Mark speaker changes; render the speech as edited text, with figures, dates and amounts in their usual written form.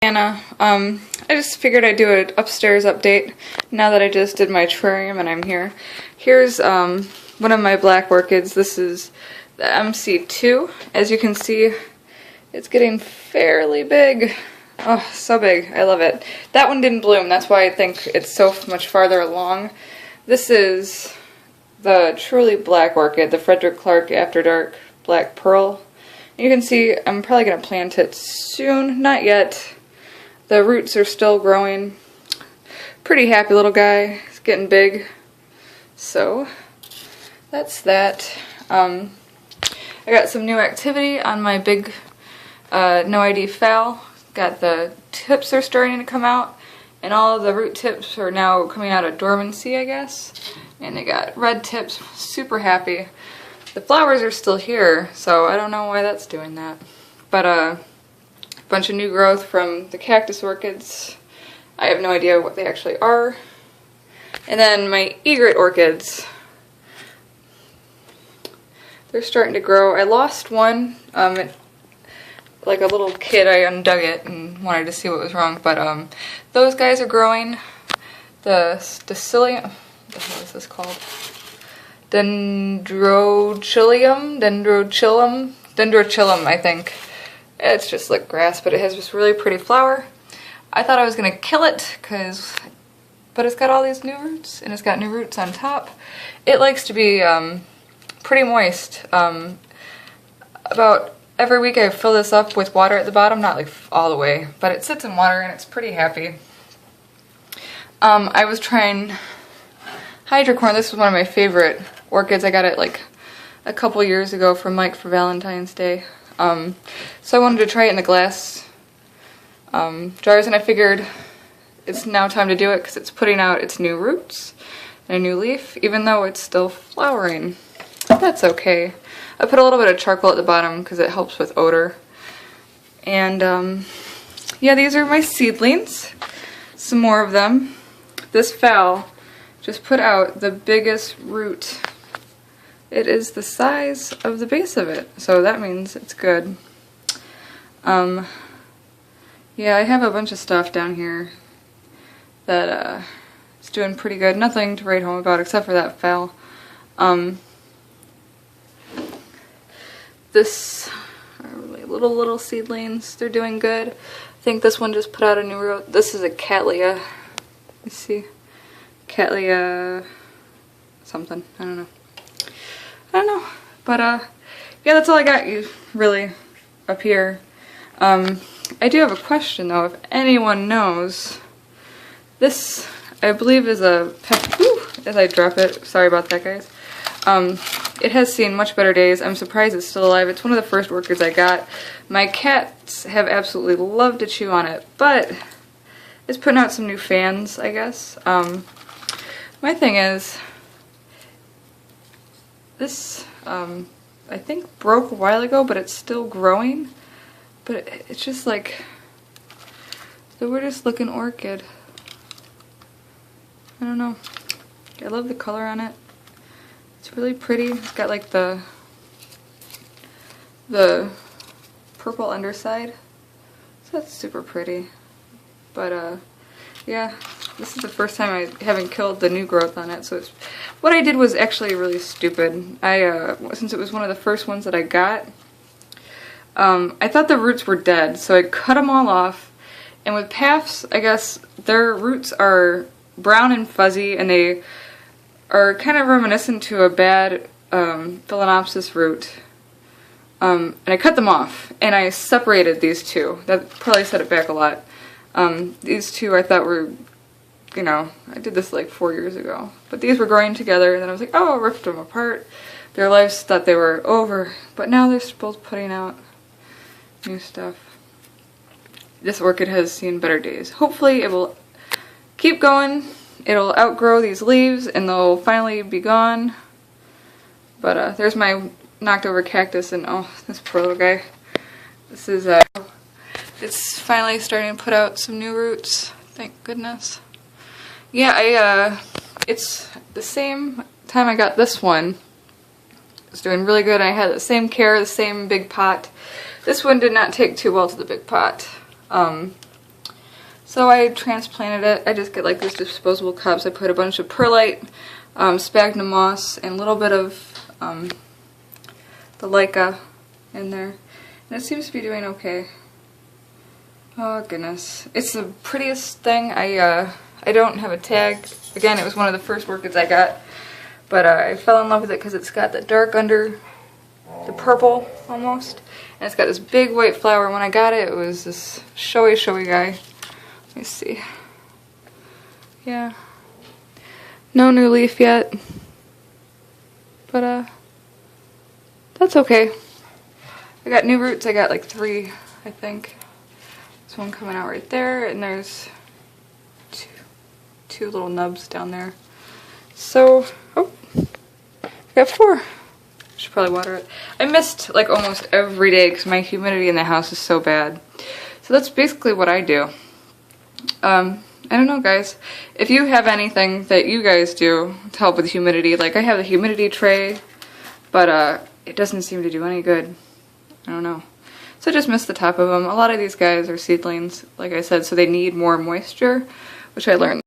Speaker 1: Anna, I just figured I'd do an upstairs update now that I just did my terrarium and I'm here. Here's one of my black orchids. This is the MC2. As you can see, it's getting fairly big. Oh, so big. I love it. That one didn't bloom. That's why I think it's so much farther along. This is the truly black orchid, the Frederick Clark After Dark Black Pearl. You can see I'm probably going to plant it soon. Not yet. The roots are still growing. Pretty happy little guy. He's getting big. So, that's that. I got some new activity on my big no ID phal. Got the tips are starting to come out, and all of the root tips are now coming out of dormancy, I guess. And they got red tips. Super happy. The flowers are still here, so I don't know why that's doing that. But a bunch of new growth from the cactus orchids. I have no idea what they actually are. And then my egret orchids. They're starting to grow. I lost one. Like a little kid, I undug it and wanted to see what was wrong. But those guys are growing. The Dacillium, what the hell is this called? Dendrochillum, I think. It's just like grass, but it has this really pretty flower. I thought I was gonna kill it, but it's got all these new roots, and it's got new roots on top. It likes to be pretty moist. About every week I fill this up with water at the bottom, not like all the way, but it sits in water and it's pretty happy. I was trying hydrocorn. This was one of my favorite orchids. I got it like a couple years ago from Mike for Valentine's Day. So I wanted to try it in the glass jars, and I figured it's now time to do it because it's putting out its new roots and a new leaf, even though it's still flowering. That's okay. I put a little bit of charcoal at the bottom because it helps with odor. And yeah, these are my seedlings. Some more of them. This phal just put out the biggest root. It is the size of the base of it, so that means it's good. Yeah, I have a bunch of stuff down here that is doing pretty good. Nothing to write home about except for that phal. This are really little seedlings. They're doing good. I think this one just put out a new root. This is a Cattleya. Let's see. Cattleya something. I don't know. But yeah, that's all I got you really up here. I do have a question though, if anyone knows. This I believe is a as I drop it. Sorry about that, guys. It has seen much better days. I'm surprised it's still alive. It's one of the first orchids I got. My cats have absolutely loved to chew on it, but it's putting out some new fans, I guess. My thing is, this I think broke a while ago, but it's still growing. But it's just like the weirdest looking orchid. I don't know. I love the color on it. It's really pretty. It's got like the purple underside. So that's super pretty. But yeah, this is the first time I haven't killed the new growth on it. So what I did was actually really stupid. Since it was one of the first ones that I got, I thought the roots were dead, so I cut them all off. And with PAFs, I guess their roots are brown and fuzzy, and they are kind of reminiscent to a bad Phalaenopsis root. And I cut them off, and I separated these two. That probably set it back a lot. These two I thought were, you know, I did this like 4 years ago. But these were growing together, and then I was like, oh, I ripped them apart. Their lives thought they were over, but now they're both putting out new stuff. This orchid has seen better days. Hopefully it will keep going. It'll outgrow these leaves and they'll finally be gone. But there's my knocked over cactus, and oh, this poor little guy. This is it's finally starting to put out some new roots. Thank goodness. Yeah, it's the same time I got this one. It's doing really good. I had the same care, the same big pot. This one did not take too well to the big pot. So I transplanted it. I just get like these disposable cups. I put a bunch of perlite, sphagnum moss, and a little bit of the Leica in there. And it seems to be doing okay. Oh goodness. It's the prettiest thing. I don't have a tag. Again, it was one of the first orchids I got. But I fell in love with it because it's got the dark under the purple almost. And it's got this big white flower. When I got it, it was this showy guy. Let me see. Yeah. No new leaf yet. But that's okay. I got new roots. I got like 3, I think. There's one coming out right there, and there's two little nubs down there. So, oh, I got 4. Should probably water it. I missed like almost every day because my humidity in the house is so bad. So that's basically what I do. I don't know, guys. If you have anything that you guys do to help with humidity, like I have a humidity tray, but it doesn't seem to do any good. I don't know. So I just missed the top of them. A lot of these guys are seedlings, like I said, so they need more moisture, which I learned